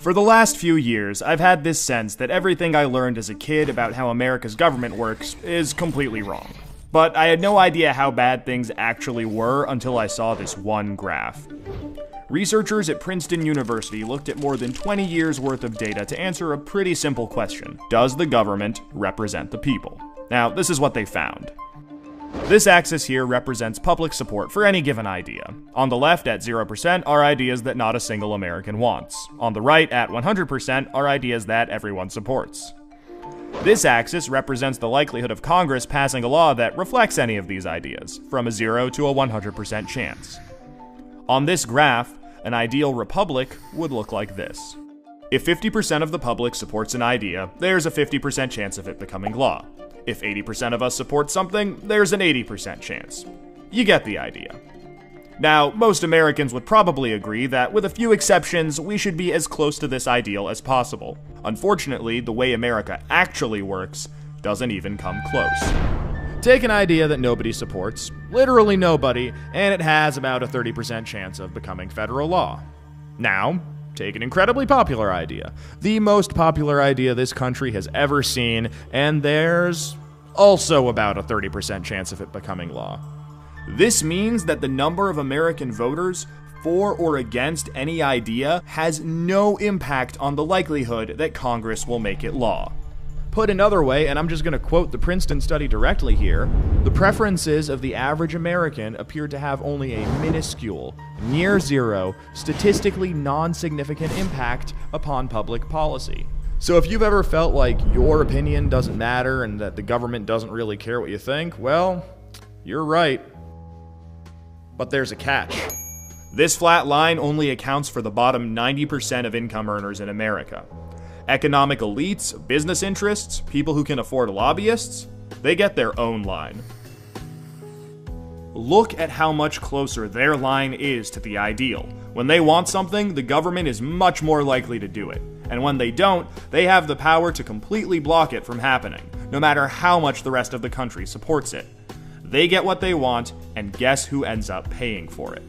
For the last few years, I've had this sense that everything I learned as a kid about how America's government works is completely wrong. But I had no idea how bad things actually were until I saw this one graph. Researchers at Princeton University looked at more than 20 years worth of data to answer a pretty simple question. Does the government represent the people? Now, this is what they found. This axis here represents public support for any given idea. On the left, at 0%, are ideas that not a single American wants. On the right, at 100%, are ideas that everyone supports. This axis represents the likelihood of Congress passing a law that reflects any of these ideas, from a 0 to a 100% chance. On this graph, an ideal republic would look like this. If 50% of the public supports an idea, there's a 50% chance of it becoming law. If 80% of us support something, there's an 80% chance. You get the idea. Now, most Americans would probably agree that, with a few exceptions, we should be as close to this ideal as possible. Unfortunately, the way America actually works doesn't even come close. Take an idea that nobody supports, literally nobody, and it has about a 30% chance of becoming federal law. Now, take an incredibly popular idea, the most popular idea this country has ever seen, and there's also about a 30% chance of it becoming law. This means that the number of American voters for or against any idea has no impact on the likelihood that Congress will make it law. Put another way, and I'm just going to quote the Princeton study directly here, the preferences of the average American appear to have only a minuscule, near zero, statistically non-significant impact upon public policy. So if you've ever felt like your opinion doesn't matter and that the government doesn't really care what you think, well, you're right. But there's a catch. This flat line only accounts for the bottom 90% of income earners in America. Economic elites, business interests, people who can afford lobbyists, they get their own line. Look at how much closer their line is to the ideal. When they want something, the government is much more likely to do it. And when they don't, they have the power to completely block it from happening, no matter how much the rest of the country supports it. They get what they want, and guess who ends up paying for it?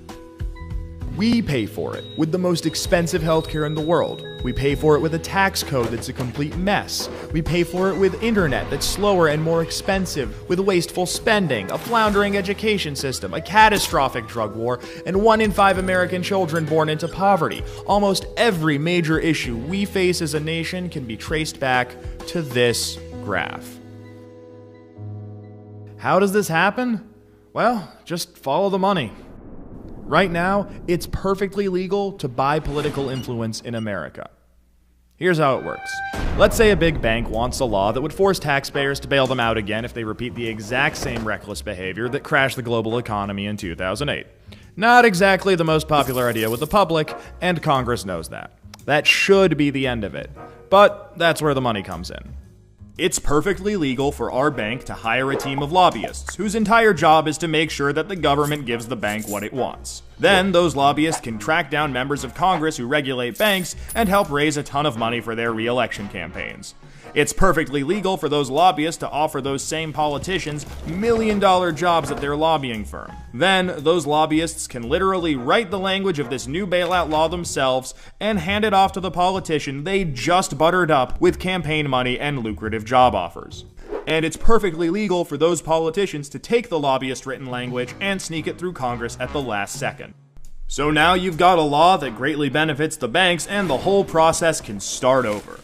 We pay for it with the most expensive healthcare in the world. We pay for it with a tax code that's a complete mess. We pay for it with internet that's slower and more expensive, with wasteful spending, a floundering education system, a catastrophic drug war, and 1 in 5 American children born into poverty. Almost every major issue we face as a nation can be traced back to this graph. How does this happen? Well, just follow the money. Right now, it's perfectly legal to buy political influence in America. Here's how it works. Let's say a big bank wants a law that would force taxpayers to bail them out again if they repeat the exact same reckless behavior that crashed the global economy in 2008. Not exactly the most popular idea with the public, and Congress knows that. That should be the end of it. But that's where the money comes in. It's perfectly legal for our bank to hire a team of lobbyists, whose entire job is to make sure that the government gives the bank what it wants. Then, those lobbyists can track down members of Congress who regulate banks and help raise a ton of money for their re-election campaigns. It's perfectly legal for those lobbyists to offer those same politicians million-dollar jobs at their lobbying firm. Then, those lobbyists can literally write the language of this new bailout law themselves and hand it off to the politician they just buttered up with campaign money and lucrative job offers. And it's perfectly legal for those politicians to take the lobbyist-written language and sneak it through Congress at the last second. So now you've got a law that greatly benefits the banks, and the whole process can start over.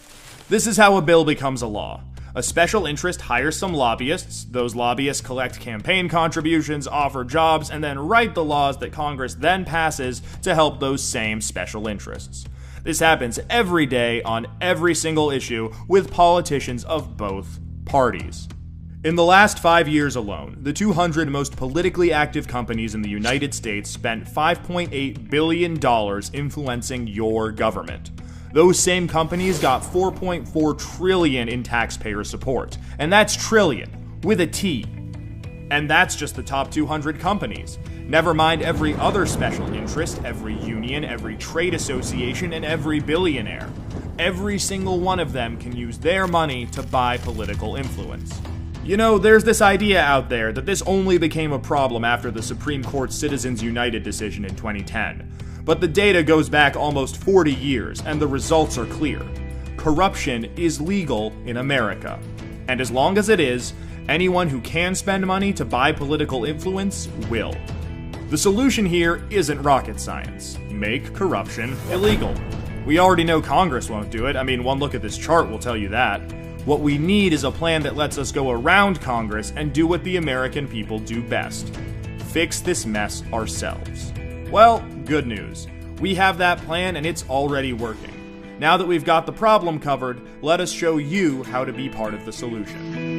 This is how a bill becomes a law. A special interest hires some lobbyists, those lobbyists collect campaign contributions, offer jobs, and then write the laws that Congress then passes to help those same special interests. This happens every day on every single issue with politicians of both parties. In the last 5 years alone, the 200 most politically active companies in the United States spent $5.8 billion influencing your government. Those same companies got $4.4 trillion in taxpayer support. And that's trillion, with a T. And that's just the top 200 companies. Never mind every other special interest, every union, every trade association, and every billionaire. Every single one of them can use their money to buy political influence. You know, there's this idea out there that this only became a problem after the Supreme Court's Citizens United decision in 2010. But the data goes back almost 40 years, and the results are clear. Corruption is legal in America. And as long as it is, anyone who can spend money to buy political influence will. The solution here isn't rocket science. Make corruption illegal. We already know Congress won't do it. I mean, one look at this chart will tell you that. What we need is a plan that lets us go around Congress and do what the American people do best. Fix this mess ourselves. Well, good news. We have that plan and it's already working. Now that we've got the problem covered, let us show you how to be part of the solution.